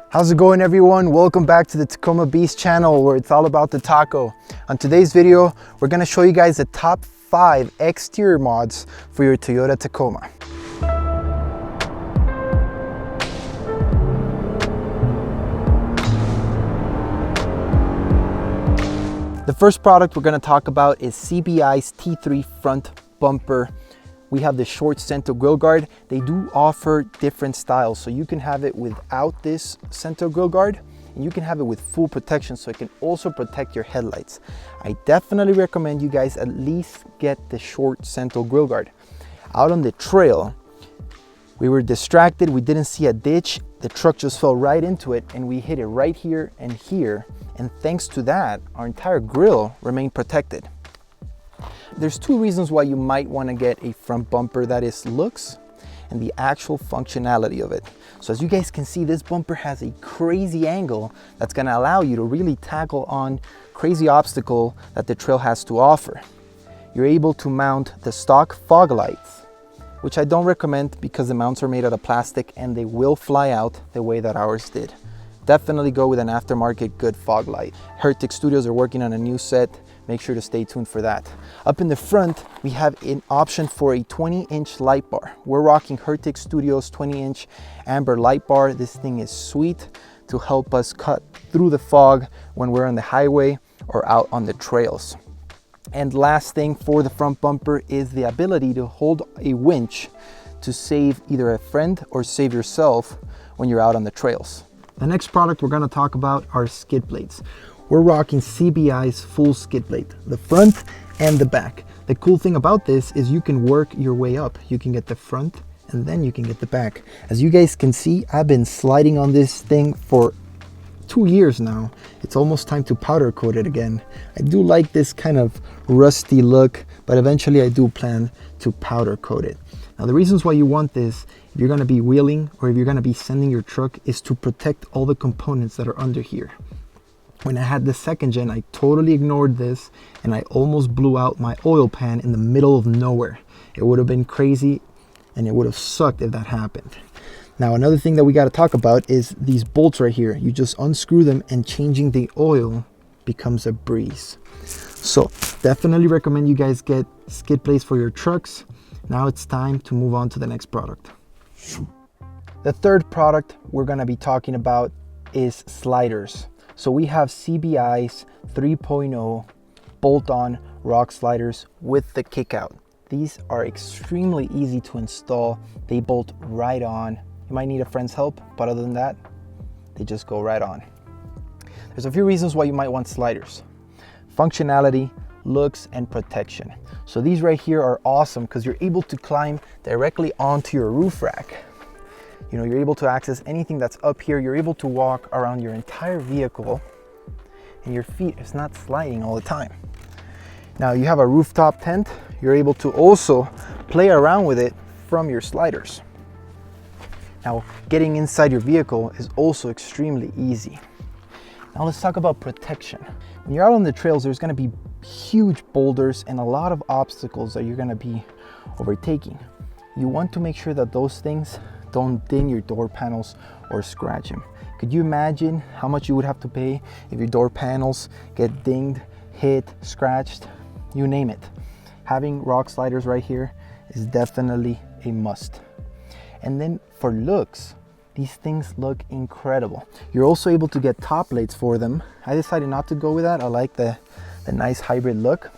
How's it going, everyone? Welcome back to the TacomaBeast channel, where it's all about the taco. On today's video, we're gonna show you guys the top 5 exterior mods for your Toyota Tacoma. The first product we're gonna talk about is CBI's T3 front bumper. We have the short center grill guard. They do offer different styles, so you can have it without this center grill guard, and you can have it with full protection, so it can also protect your headlights. I definitely recommend you guys at least get the short center grill guard. Out on the trail, we were distracted, we didn't see a ditch, the truck just fell right into it, and we hit it right here and here, and thanks to that, our entire grill remained protected. There's 2 reasons why you might want to get a front bumper: that is looks and the actual functionality of it. So as you guys can see, this bumper has a crazy angle that's going to allow you to really tackle on crazy obstacle that the trail has to offer. You're able to mount the stock fog lights, which I don't recommend because the mounts are made out of plastic and they will fly out the way that ours did. Definitely go with an aftermarket good fog light. Hertix Studios are working on a new set. Make sure to stay tuned for that. Up in the front, we have an option for a 20-inch light bar. We're rocking Hertix Studios 20-inch amber light bar. This thing is sweet to help us cut through the fog when we're on the highway or out on the trails. And last thing for the front bumper is the ability to hold a winch to save either a friend or save yourself when you're out on the trails. The next product we're gonna talk about are skid plates. We're rocking CBI's full skid plate, the front and the back. The cool thing about this is you can work your way up. You can get the front and then you can get the back. As you guys can see, I've been sliding on this thing for 2 years now. It's almost time to powder coat it again. I do like this kind of rusty look, but eventually I do plan to powder coat it. Now the reasons why you want this, if you're gonna be wheeling or if you're gonna be sending your truck, is to protect all the components that are under here. When I had the second gen, I totally ignored this and I almost blew out my oil pan in the middle of nowhere. It would have been crazy and it would have sucked if that happened. Now another thing that we got to talk about is these bolts right here. You just unscrew them and changing the oil becomes a breeze. So definitely recommend you guys get skid plates for your trucks. Now it's time to move on to the next product. The third product we're going to be talking about is sliders. So we have CBI's 3.0 bolt-on rock sliders with the kick out. These are extremely easy to install. They bolt right on. You might need a friend's help, but other than that, they just go right on. There's a few reasons why you might want sliders: functionality, looks, and protection. So these right here are awesome because you're able to climb directly onto your roof rack. You know, you're able to access anything that's up here. You're able to walk around your entire vehicle and your feet is not sliding all the time. Now you have a rooftop tent. You're able to also play around with it from your sliders. Now getting inside your vehicle is also extremely easy. Now let's talk about protection. When you're out on the trails, there's going to be huge boulders and a lot of obstacles that you're going to be overtaking. You want to make sure that those things don't ding your door panels or scratch them. Could you imagine how much you would have to pay if your door panels get dinged, hit, scratched, you name it? Having rock sliders right here is definitely a must. And then for looks, these things look incredible. You're also able to get top plates for them. I decided not to go with that. I like the nice hybrid look.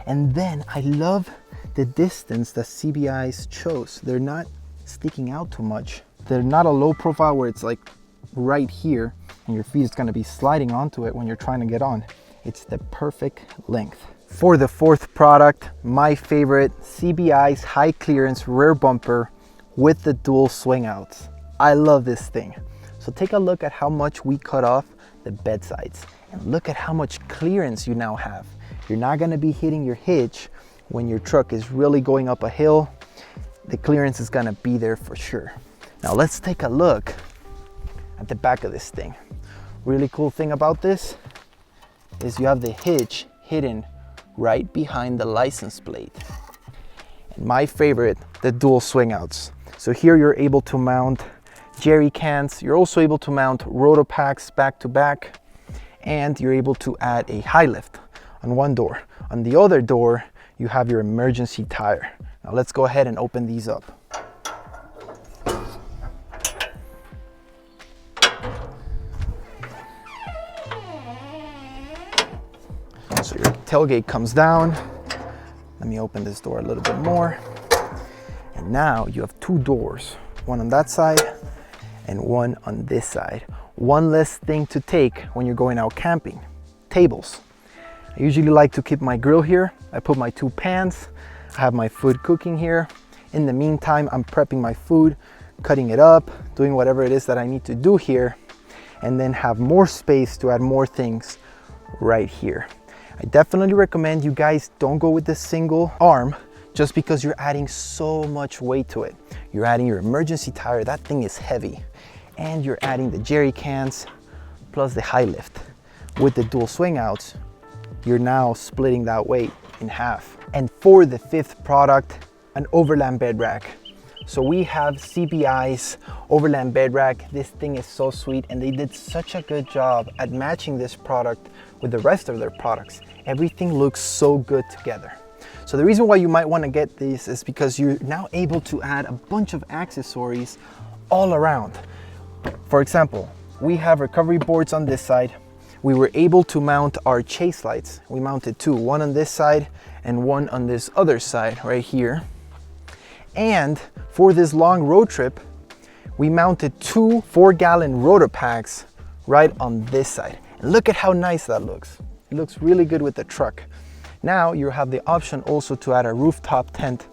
And then I love the distance that CBI's chose. They're not sticking out too much. They're not a low profile where it's like right here and your feet is going to be sliding onto it when you're trying to get on. It's the perfect length. For the fourth product, my favorite, CBI's high clearance rear bumper with the dual swing outs. I love this thing. So take a look at how much we cut off the bed sides and look at how much clearance you now have. You're not going to be hitting your hitch when your truck is really going up a hill. The clearance is gonna be there for sure. Now let's take a look at the back of this thing. Really cool thing about this is you have the hitch hidden right behind the license plate. And my favorite, the dual swing outs. So here you're able to mount jerry cans. You're also able to mount roto packs back to back, and you're able to add a high lift on one door. On the other door, you have your emergency tire. Now let's go ahead and open these up. So your tailgate comes down. Let me open this door a little bit more. And now you have two doors, one on that side and one on this side. One less thing to take when you're going out camping: tables. I usually like to keep my grill here. I put my two pans. I have my food cooking here. In the meantime, I'm prepping my food, cutting it up, doing whatever it is that I need to do here, and then have more space to add more things right here. I definitely recommend you guys don't go with the single arm just because you're adding so much weight to it. You're adding your emergency tire, that thing is heavy, and you're adding the jerry cans plus the high lift. With the dual swing outs, you're now splitting that weight in half. And for the fifth product, an overland bed rack. So we have CBI's overland bed rack. This thing is so sweet, and they did such a good job at matching this product with the rest of their products. Everything looks so good together. So the reason why you might want to get these is because you're now able to add a bunch of accessories all around. For example, we have recovery boards on this side. We were able to mount our chase lights. We mounted two, one on this side and one on this other side right here. And for this long road trip, we mounted two 4-gallon rotor packs right on this side. And look at how nice that looks. It looks really good with the truck. Now you have the option also to add a rooftop tent,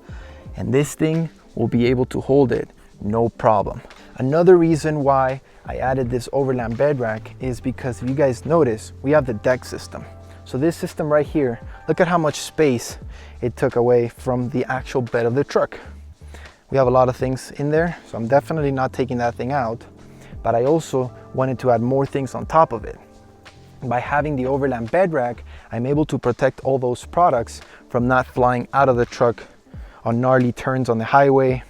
and this thing will be able to hold it, no problem. Another reason why I added this overland bed rack is because if you guys notice, we have the deck system. So this system right here, look at how much space it took away from the actual bed of the truck. We have a lot of things in there, so I'm definitely not taking that thing out, but I also wanted to add more things on top of it. By having the overland bed rack, I'm able to protect all those products from not flying out of the truck on gnarly turns on the highway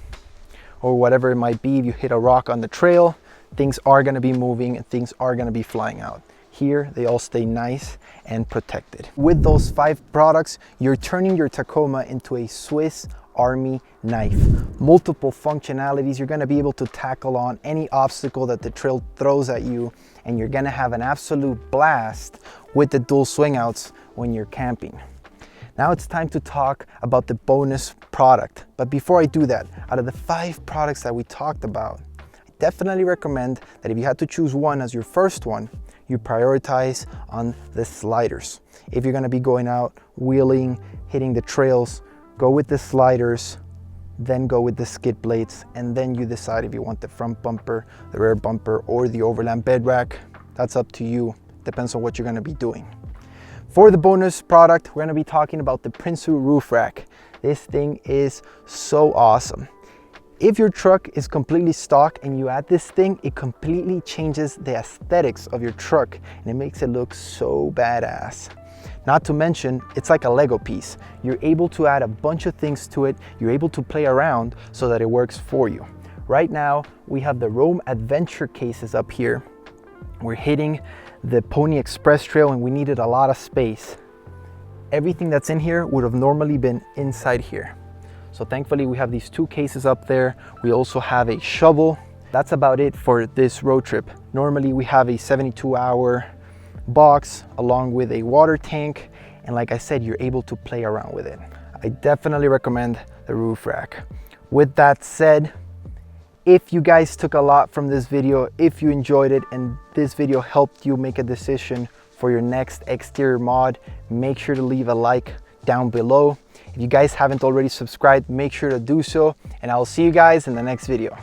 or whatever it might be. If you hit a rock on the trail, things are going to be moving and things are going to be flying out. Here, they all stay nice and protected. With those 5 products, you're turning your Tacoma into a Swiss Army knife. Multiple functionalities. You're going to be able to tackle on any obstacle that the trail throws at you, and you're going to have an absolute blast with the dual swing outs when you're camping. Now it's time to talk about the bonus product. But before I do that, out of the 5 products that we talked about, I definitely recommend that if you had to choose one as your first one, you prioritize on the sliders. If you're going to be going out wheeling, hitting the trails, go with the sliders, then go with the skid plates, and then you decide if you want the front bumper, the rear bumper, or the overland bed rack. That's up to you. Depends on what you're going to be doing. For the bonus product, we're going to be talking about the Prinsu roof rack. This thing is so awesome. If your truck is completely stock and you add this thing, it completely changes the aesthetics of your truck and it makes it look so badass. Not to mention, it's like a Lego piece. You're able to add a bunch of things to it. You're able to play around so that it works for you. Right now, we have the Rome Adventure cases up here. We're hitting the Pony Express Trail and we needed a lot of space. Everything that's in here would have normally been inside here. So thankfully we have these 2 cases up there. We also have a shovel. That's about it for this road trip. Normally we have a 72-hour box along with a water tank, and like I said, you're able to play around with it. I definitely recommend the roof rack. With that said, if you guys took a lot from this video, if you enjoyed it and this video helped you make a decision for your next exterior mod, make sure to leave a like down below. If you guys haven't already subscribed, make sure to do so, and I'll see you guys in the next video.